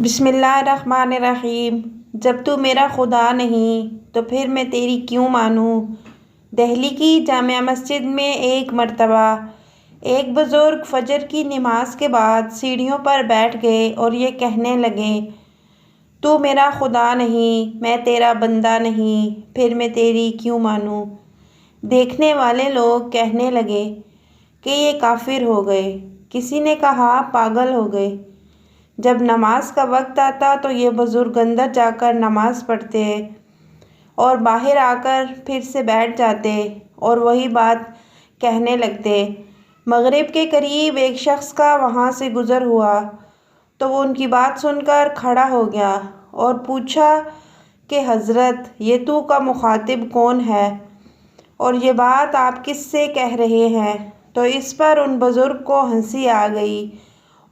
بسم اللہ الرحمن الرحیم۔ جب تو میرا خدا نہیں تو پھر میں تیری کیوں مانوں۔ دہلی کی جامع مسجد میں ایک مرتبہ ایک بزرگ فجر کی نماز کے بعد سیڑھیوں پر بیٹھ گئے اور یہ کہنے لگے، تو میرا خدا نہیں، میں تیرا بندہ نہیں، پھر میں تیری کیوں مانوں۔ دیکھنے والے لوگ کہنے لگے کہ یہ کافر ہو گئے، کسی نے کہا پاگل ہو گئے۔ جب نماز کا وقت آتا تو یہ بزرگ اندر جا کر نماز پڑھتے اور باہر آ کر پھر سے بیٹھ جاتے اور وہی بات کہنے لگتے۔ مغرب کے قریب ایک شخص کا وہاں سے گزر ہوا تو وہ ان کی بات سن کر کھڑا ہو گیا اور پوچھا کہ حضرت، یہ تو کا مخاطب کون ہے اور یہ بات آپ کس سے کہہ رہے ہیں؟ تو اس پر ان بزرگ کو ہنسی آ گئی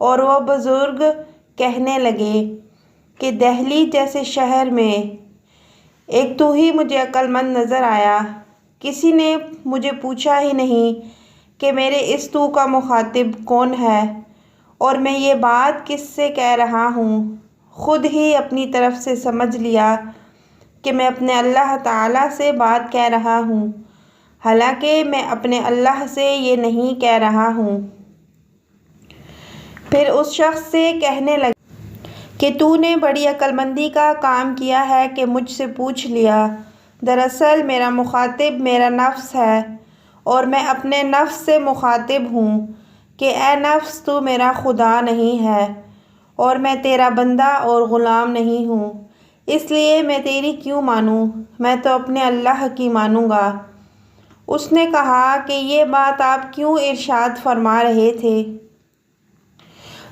اور وہ بزرگ کہنے لگے کہ دہلی جیسے شہر میں ایک تو ہی مجھے عقل مند نظر آیا، کسی نے مجھے پوچھا ہی نہیں کہ میرے اس تو کا مخاطب کون ہے اور میں یہ بات کس سے کہہ رہا ہوں۔ خود ہی اپنی طرف سے سمجھ لیا کہ میں اپنے اللہ تعالیٰ سے بات کہہ رہا ہوں، حالانکہ میں اپنے اللہ سے یہ نہیں کہہ رہا ہوں۔ پھر اس شخص سے کہنے لگے کہ تو نے بڑی عقل مندی کا کام کیا ہے کہ مجھ سے پوچھ لیا۔ دراصل میرا مخاطب میرا نفس ہے اور میں اپنے نفس سے مخاطب ہوں کہ اے نفس، تو میرا خدا نہیں ہے اور میں تیرا بندہ اور غلام نہیں ہوں، اس لیے میں تیری کیوں مانوں، میں تو اپنے اللہ کی مانوں گا۔ اس نے کہا کہ یہ بات آپ کیوں ارشاد فرما رہے تھے؟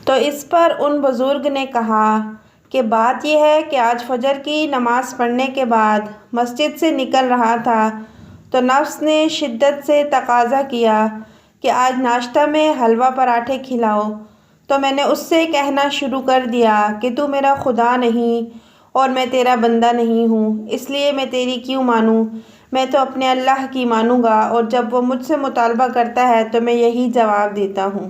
تو اس پر ان بزرگ نے کہا کہ بات یہ ہے کہ آج فجر کی نماز پڑھنے کے بعد مسجد سے نکل رہا تھا تو نفس نے شدت سے تقاضا کیا کہ آج ناشتہ میں حلوہ پراٹھے کھلاؤ، تو میں نے اس سے کہنا شروع کر دیا کہ تو میرا خدا نہیں اور میں تیرا بندہ نہیں ہوں، اس لیے میں تیری کیوں مانوں، میں تو اپنے اللہ کی مانوں گا، اور جب وہ مجھ سے مطالبہ کرتا ہے تو میں یہی جواب دیتا ہوں۔